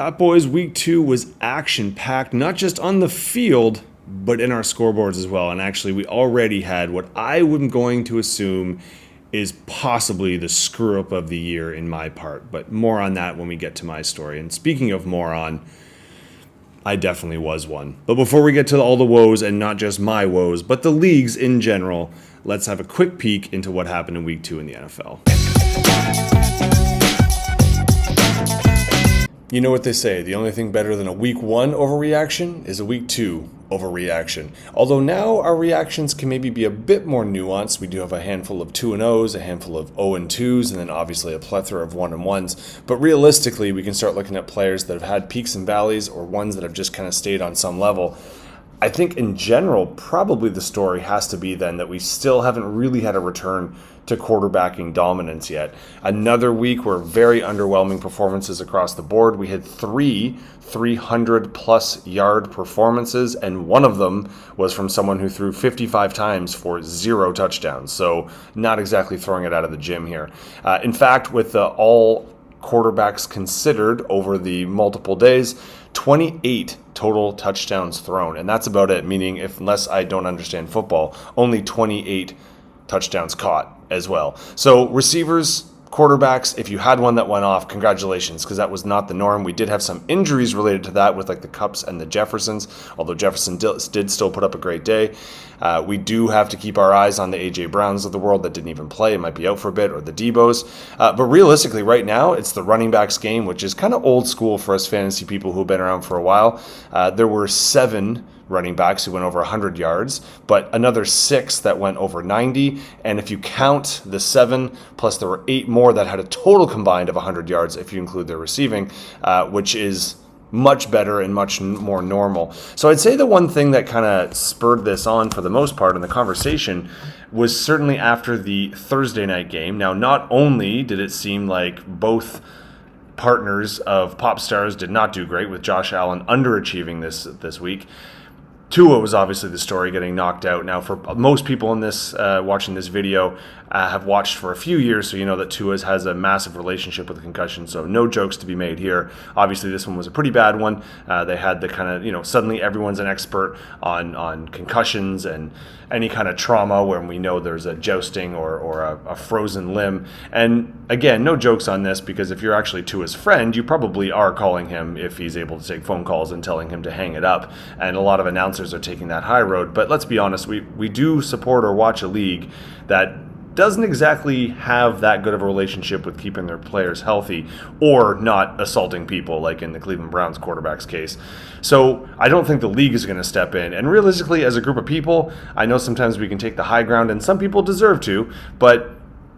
Fat Boys Week 2 was action-packed, not just on the field, but in our scoreboards as well. And actually, we already had what I am going to assume is possibly the screw-up of the year in my part. But more on that when we get to my story. And speaking of moron, I definitely was one. But before we get to all the woes, and not just my woes, but the leagues in general, let's have a quick peek into what happened in Week 2 in the NFL. You know what they say, the only thing better than a Week 1 overreaction is a Week 2 overreaction. Although now our reactions can maybe be a bit more nuanced. We do have a handful of 2-0s, a handful of 0-2s, and then obviously a plethora of 1-1s. But realistically, we can start looking at players that have had peaks and valleys or ones that have just kind of stayed on some level. I think in general, probably the story has to be then that we still haven't really had a return to quarterbacking dominance yet. Another week where very underwhelming performances across the board. We had 3 300-plus yard performances, and one of them was from someone who threw 55 times for 0 touchdowns. So not exactly throwing it out of the gym here. In fact, with the all quarterbacks considered over the multiple days, 28 total touchdowns thrown. And that's about it, meaning unless I don't understand football, only 28 touchdowns caught as well. So receivers, quarterbacks, if you had one that went off, congratulations, because that was not the norm. We did have some injuries related to that with like the Kupps and the Jeffersons, although Jefferson did still put up a great day. We do have to keep our eyes on the A.J. Browns of the world that didn't even play. It might be out for a bit, or the Debos. But realistically, right now, it's the running backs game, which is kind of old school for us fantasy people who've been around for a while. There were 7 running backs who went over 100 yards, but another 6 that went over 90. And if you count the 7, plus there were 8 more that had a total combined of 100 yards if you include their receiving, which is much better and much more normal. So I'd say the one thing that kind of spurred this on for the most part in the conversation was certainly after the Thursday night game. Now, not only did it seem like both partners of Pop Stars did not do great, with Josh Allen underachieving this week, Tua was obviously the story, getting knocked out. Now, for most people in this watching this video have watched for a few years, so you know that Tua has a massive relationship with concussion, so no jokes to be made here. Obviously, this one was a pretty bad one. They had the kind of, suddenly everyone's an expert on concussions and any kind of trauma when we know there's a jousting or a frozen limb. And again, no jokes on this, because if you're actually Tua's friend, you probably are calling him if he's able to take phone calls and telling him to hang it up. And a lot of announcers are taking that high road. But let's be honest, we do support or watch a league that doesn't exactly have that good of a relationship with keeping their players healthy or not assaulting people, like in the Cleveland Browns quarterback's case. So I don't think the league is going to step in. And realistically, as a group of people, I know sometimes we can take the high ground, and some people deserve to, but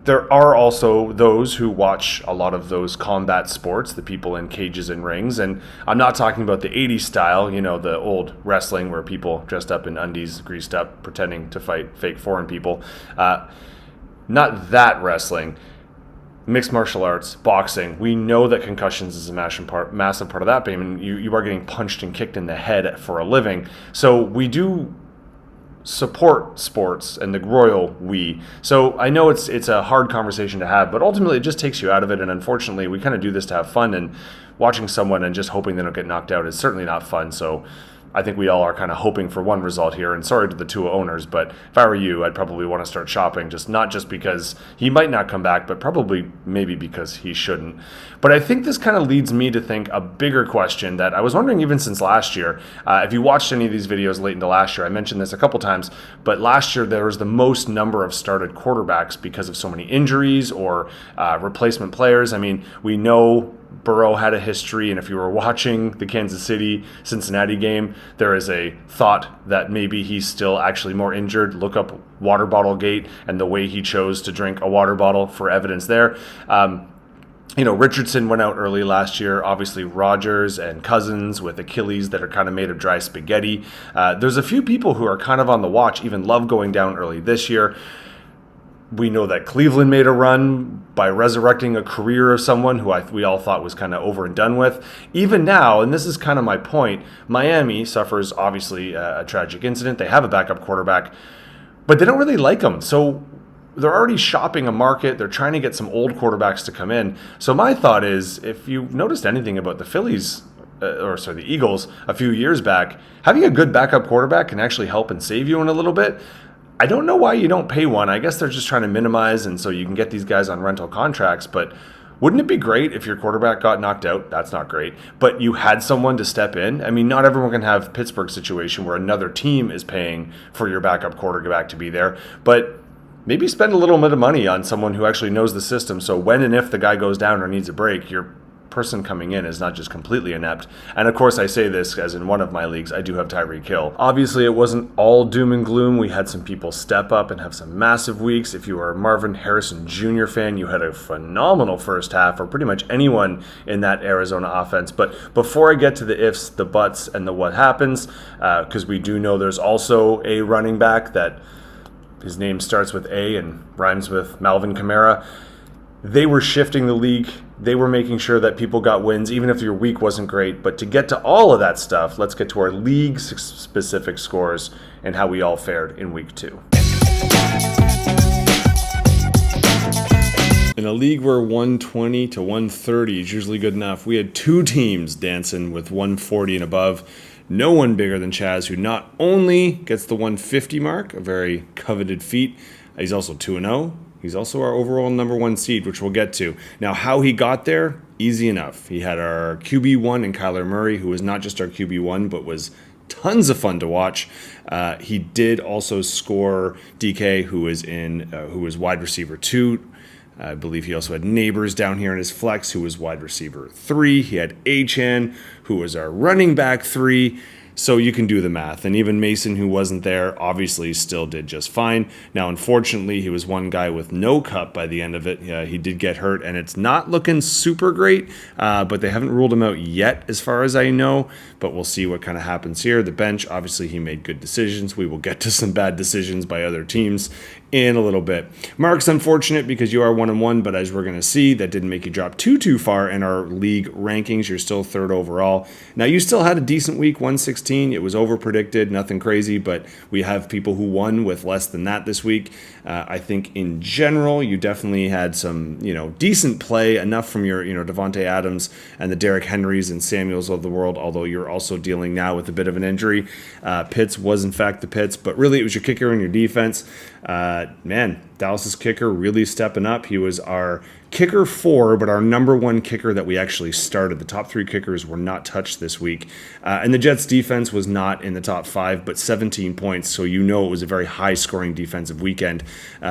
there are also those who watch a lot of those combat sports, the people in cages and rings. And I'm not talking about the 80s style, the old wrestling where people dressed up in undies, greased up, pretending to fight fake foreign people. Not that wrestling. Mixed martial arts, boxing. We know that concussions is a massive part of that game, and you are getting punched and kicked in the head for a living. So we do support sports, and the royal we. So I know it's a hard conversation to have, but ultimately it just takes you out of it, and unfortunately we kind of do this to have fun, and watching someone and just hoping they don't get knocked out is certainly not fun. So I think we all are kind of hoping for one result here, and sorry to the Tua owners, but if I were you, I'd probably want to start shopping, not just because he might not come back, but probably maybe because he shouldn't. But I think this kind of leads me to think a bigger question that I was wondering even since last year. If you watched any of these videos late into last year, I mentioned this a couple times, but last year there was the most number of started quarterbacks because of so many injuries or replacement players. I mean, we know Burrow had a history, and if you were watching the Kansas City-Cincinnati game, there is a thought that maybe he's still actually more injured. Look up water bottle gate and the way he chose to drink a water bottle for evidence there. Richardson went out early last year. Obviously, Rodgers and Cousins with Achilles that are kind of made of dry spaghetti. There's a few people who are kind of on the watch. Even Love going down early this year. We know that Cleveland made a run by resurrecting a career of someone who we all thought was kind of over and done with. Even now, and this is kind of my point, Miami suffers obviously a tragic incident. They have a backup quarterback, but they don't really like him. So they're already shopping a market. They're trying to get some old quarterbacks to come in. So my thought is, if you've noticed anything about the Phillies the Eagles a few years back, having a good backup quarterback can actually help and save you in a little bit. I don't know why you don't pay one. I guess they're just trying to minimize, and so you can get these guys on rental contracts. But wouldn't it be great if your quarterback got knocked out? That's not great. But you had someone to step in. I mean, not everyone can have Pittsburgh's situation where another team is paying for your backup quarterback to be there. But maybe spend a little bit of money on someone who actually knows the system. So when and if the guy goes down or needs a break, your person coming in is not just completely inept. And of course, I say this as in one of my leagues, I do have Tyreek Hill. Obviously, it wasn't all doom and gloom. We had some people step up and have some massive weeks. If you are a Marvin Harrison Jr. fan, you had a phenomenal first half, or pretty much anyone in that Arizona offense. But before I get to the ifs, the buts, and the what happens, because we do know there's also a running back that his name starts with A and rhymes with Malvin Kamara. They were shifting the league. They were making sure that people got wins, even if your week wasn't great. But to get to all of that stuff, let's get to our league-specific scores and how we all fared in week 2. In a league where 120 to 130 is usually good enough, we had 2 teams dancing with 140 and above. No one bigger than Chaz, who not only gets the 150 mark, a very coveted feat, he's also 2-0. He's also our overall number 1 seed, which we'll get to. Now, how he got there, easy enough. He had our QB1 in Kyler Murray, who was not just our QB1, but was tons of fun to watch. He did also score DK, who was wide receiver 2. I believe he also had Neighbors down here in his flex, who was wide receiver 3. He had Achane, who was our running back 3. So you can do the math. And even Mason, who wasn't there, obviously still did just fine. Now, unfortunately, he was one guy with no cup by the end of it. He did get hurt, and it's not looking super great, but they haven't ruled him out yet, as far as I know. But we'll see what kind of happens here. The bench, obviously, he made good decisions. We will get to some bad decisions by other teams in a little bit. Mark's unfortunate because you are 1-1, but as we're going to see, that didn't make you drop too far in our league rankings. You're still 3rd overall. Now, you still had a decent week, 116. It was over-predicted, nothing crazy, but we have people who won with less than that this week. I think in general, you definitely had some, decent play, enough from your, Devontae Adams and the Derrick Henrys and Samuels of the world, although you're also dealing now with a bit of an injury. Pitts was, in fact, the Pitts, but really it was your kicker and your defense. Dallas's kicker really stepping up. He was our kicker 4, but our number 1 kicker that we actually started. The top 3 kickers were not touched this week. And the Jets' defense was not in the top 5, but 17 points, so it was a very high-scoring defensive weekend.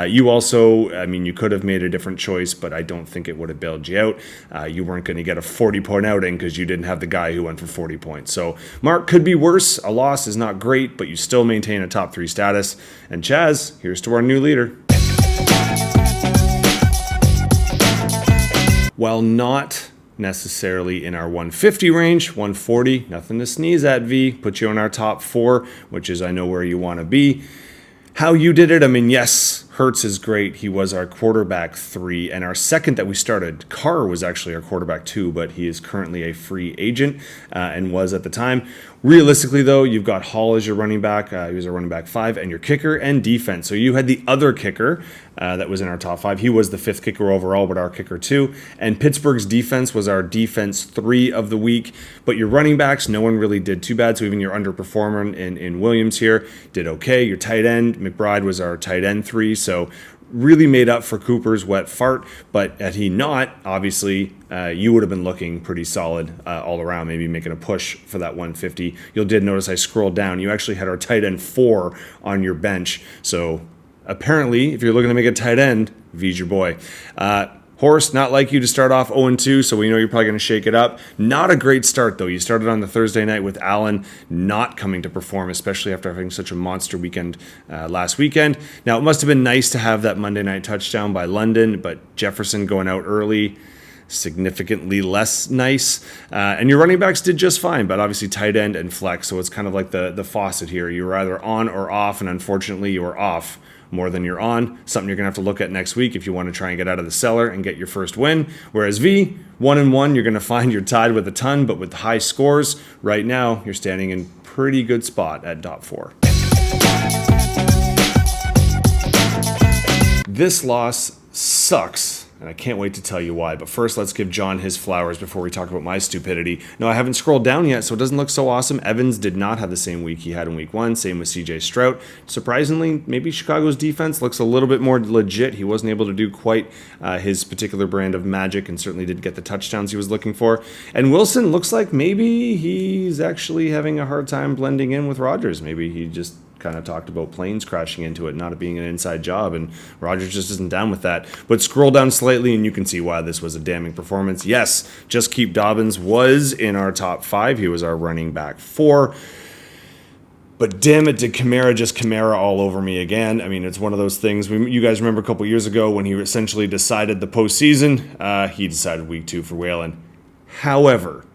You also, you could have made a different choice, but I don't think it would have bailed you out. You weren't going to get a 40-point outing because you didn't have the guy who went for 40 points. So Mark could be worse. A loss is not great, but you still maintain a top 3 status. And Chaz, here's to our new leader. While not necessarily in our 150 range, 140, nothing to sneeze at, V. Put you in our top 4, which is I know where you want to be. How you did it, yes, Hurts is great. He was our quarterback 3, and our second that we started, Carr, was actually our quarterback 2, but he is currently a free agent and was at the time. Realistically, though, you've got Hall as your running back. He was a running back 5, and your kicker and defense. So you had the other kicker that was in our top 5. He was the 5th kicker overall, but our kicker 2. And Pittsburgh's defense was our defense 3 of the week. But your running backs, no one really did too bad. So even your underperformer in Williams here did okay. Your tight end, McBride, was our tight end 3. So really made up for Cooper's wet fart, but had he not, obviously, you would have been looking pretty solid all around, maybe making a push for that 150. You'll did notice I scrolled down. You actually had our tight end 4 on your bench. So apparently, if you're looking to make a tight end, V's your boy. Horst, not like you to start off 0-2, so we know you're probably going to shake it up. Not a great start, though. You started on the Thursday night with Allen not coming to perform, especially after having such a monster weekend last weekend. Now, it must have been nice to have that Monday night touchdown by London, but Jefferson going out early, significantly less nice. And your running backs did just fine, but obviously tight end and flex, so it's kind of like the faucet here. You were either on or off, and unfortunately you were off more than you're on. Something you're going to have to look at next week if you want to try and get out of the cellar and get your first win. Whereas V, 1-1, you're going to find you're tied with a ton, but with high scores, right now you're standing in pretty good spot at dot 4. This loss sucks and I can't wait to tell you why. But first, let's give John his flowers before we talk about my stupidity. No, I haven't scrolled down yet, so it doesn't look so awesome. Evans did not have the same week he had in week 1. Same with CJ Stroud. Surprisingly, maybe Chicago's defense looks a little bit more legit. He wasn't able to do quite his particular brand of magic and certainly didn't get the touchdowns he was looking for. And Wilson looks like maybe he's actually having a hard time blending in with Rodgers. Maybe he just kind of talked about planes crashing into it, not it being an inside job, and Rodgers just isn't down with that. But scroll down slightly and you can see why this was a damning performance. Yes, Just Keep Dobbins was in our top 5. He was our running back 4. But damn it, did Kamara just Kamara all over me again? I mean, it's one of those things. You guys remember a couple years ago when he essentially decided the postseason? He decided week 2 for Whalen. However,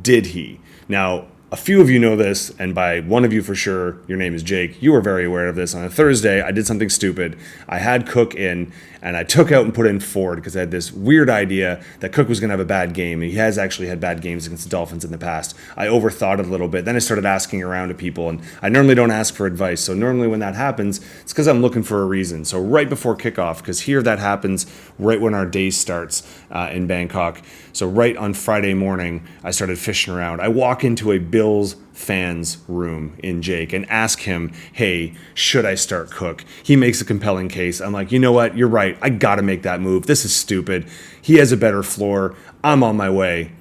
did he? Now, a few of you know this, and by one of you for sure, your name is Jake. You were very aware of this. On a Thursday, I did something stupid. I had Cook in, and I took out and put in Ford because I had this weird idea that Cook was going to have a bad game. He has actually had bad games against the Dolphins in the past. I overthought it a little bit. Then I started asking around to people, and I normally don't ask for advice. So normally when that happens, it's because I'm looking for a reason. So right before kickoff, because here that happens right when our day starts in Bangkok. So right on Friday morning, I started fishing around. I walk into a Bills fans room in Jake and ask him, hey, should I start Cook? He makes a compelling case. I'm like, you know what? You're right. I got to make that move. This is stupid. He has a better floor. I'm on my way.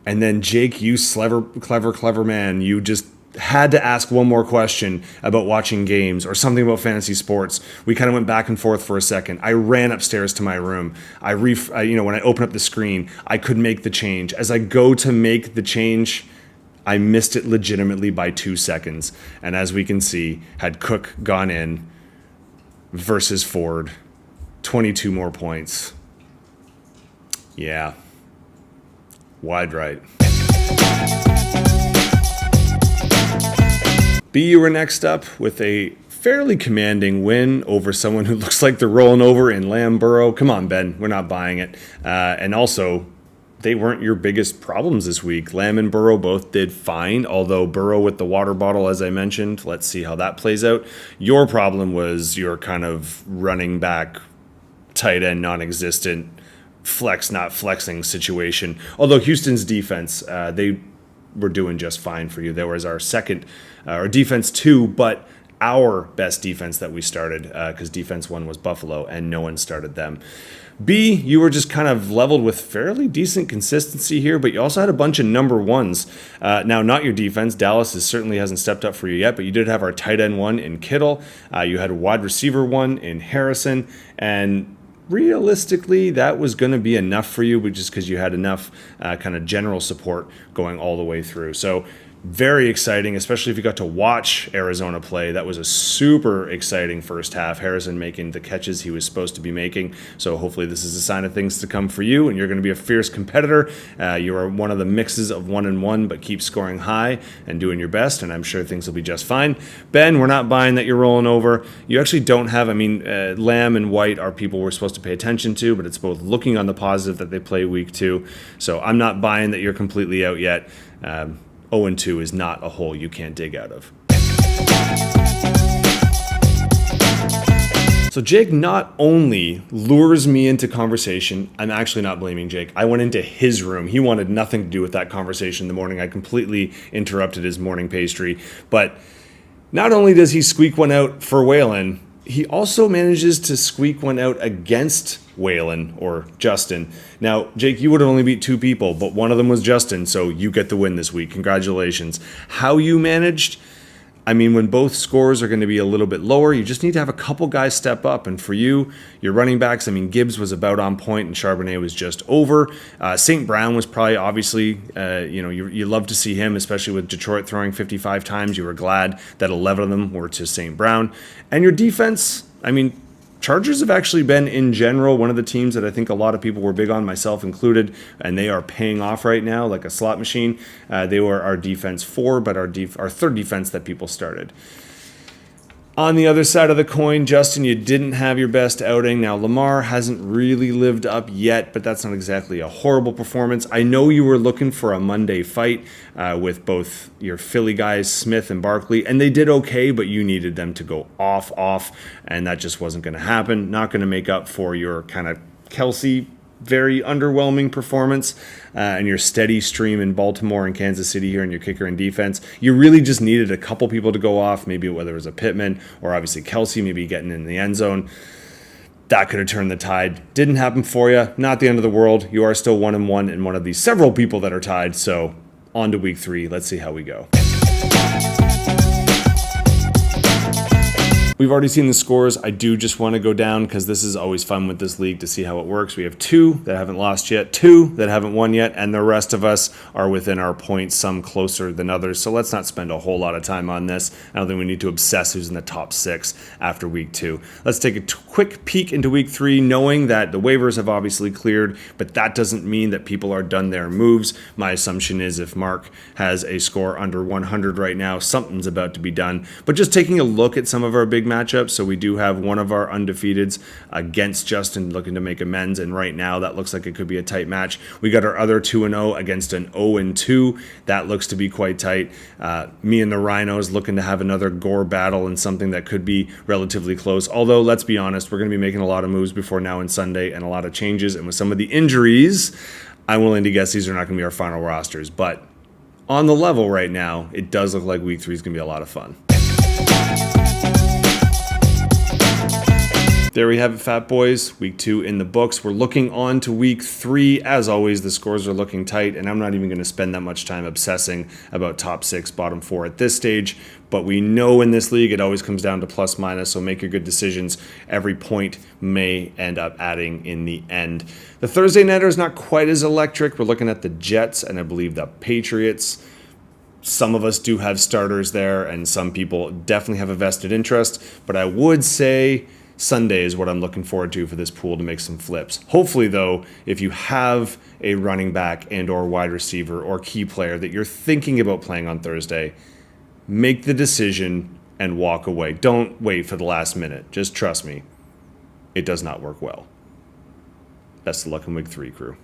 And then Jake, you clever man, you just had to ask one more question about watching games or something about fantasy sports. We kind of went back and forth for a second. I ran upstairs to my room. When I opened up the screen, I could make the change. As I go to make the change, I missed it legitimately by 2 seconds. And as we can see, had Cook gone in versus Ford, 22 more points. Yeah. Wide right. B, you were next up with a fairly commanding win over someone who looks like they're rolling over in Lamb Burrow. Come on, Ben. We're not buying it. And also, they weren't your biggest problems this week. Lamb and Burrow both did fine, although Burrow with the water bottle, as I mentioned. Let's see how that plays out. Your problem was your kind of running back, tight end, non-existent, flex, not flexing situation. Although Houston's defense, they were doing just fine for you. There was our defense 2, but our best defense that we started, because defense 1 was Buffalo, and no one started them. B, you were just kind of leveled with fairly decent consistency here, but you also had a bunch of number 1s. Now, not your defense. Dallas certainly hasn't stepped up for you yet, but you did have our tight end 1 in Kittle. You had a wide receiver 1 in Harrison, and realistically, that was going to be enough for you, just because you had enough kind of general support going all the way through. So very exciting, especially if you got to watch Arizona play. That was a super exciting first half. Harrison making the catches he was supposed to be making. So hopefully this is a sign of things to come for you, and you're going to be a fierce competitor. You are one of the mixes of 1-1, but keep scoring high and doing your best, and I'm sure things will be just fine. Ben, we're not buying that you're rolling over. You actually don't have, Lamb and White are people we're supposed to pay attention to, but it's both looking on the positive that they play week 2. So I'm not buying that you're completely out yet. 0-2 is not a hole you can't dig out of. So Jake not only lures me into conversation, I'm actually not blaming Jake. I went into his room. He wanted nothing to do with that conversation in the morning. I completely interrupted his morning pastry. But not only does he squeak one out for Whalen, he also manages to squeak one out against Whalen or Justin. Now, Jake, you would have only beat 2 people, but one of them was Justin, so you get the win this week. Congratulations. How you managed? When both scores are going to be a little bit lower, you just need to have a couple guys step up. And for you, your running backs, Gibbs was about on point and Charbonnet was just over. St. Brown was probably obviously, you love to see him, especially with Detroit throwing 55 times. You were glad that 11 of them were to St. Brown. And your defense, Chargers have actually been, in general, one of the teams that I think a lot of people were big on, myself included, and they are paying off right now like a slot machine. They were our defense 4, but our third defense that people started. On the other side of the coin, Justin, you didn't have your best outing. Now, Lamar hasn't really lived up yet, but that's not exactly a horrible performance. I know you were looking for a Monday fight with both your Philly guys, Smith and Barkley, and they did okay, but you needed them to go off, and that just wasn't going to happen. Not going to make up for your kind of Kelce, very underwhelming performance, and your steady stream in Baltimore and Kansas City here, and your kicker and defense. You really just needed a couple people to go off, maybe whether it was a Pittman or obviously Kelce, maybe getting in the end zone. That could have turned the tide. Didn't happen for you. Not the end of the world. You are still 1-1 in one of these several people that are tied. So on to week 3. Let's see how we go. We've already seen the scores. I do just want to go down because this is always fun with this league to see how it works. We have 2 that haven't lost yet, 2 that haven't won yet, and the rest of us are within our points, some closer than others. So let's not spend a whole lot of time on this. I don't think we need to obsess who's in the top 6 after week 2. Let's take a quick peek into week 3, knowing that the waivers have obviously cleared, but that doesn't mean that people are done their moves. My assumption is if Mark has a score under 100 right now, something's about to be done. But just taking a look at some of our big matchups. So we do have one of our undefeateds against Justin looking to make amends, and right now that looks like it could be a tight match. We got our other 2-0 against an 0-2. That looks to be quite tight. Me and the Rhinos looking to have another gore battle and something that could be relatively close. Although, let's be honest, we're going to be making a lot of moves before now and Sunday and a lot of changes. And with some of the injuries, I'm willing to guess these are not going to be our final rosters. But on the level right now, it does look like week 3 is going to be a lot of fun. There we have it, Fat Boys. Week 2 in the books. We're looking on to week 3. As always, the scores are looking tight, and I'm not even going to spend that much time obsessing about top 6, bottom 4 at this stage. But we know in this league it always comes down to plus minus, so make your good decisions. Every point may end up adding in the end. The Thursday nighter is not quite as electric. We're looking at the Jets and I believe the Patriots. Some of us do have starters there, and some people definitely have a vested interest. But I would say Sunday is what I'm looking forward to for this pool to make some flips. Hopefully, though, if you have a running back and or wide receiver or key player that you're thinking about playing on Thursday, make the decision and walk away. Don't wait for the last minute. Just trust me, it does not work well. Best of luck in week 3, crew.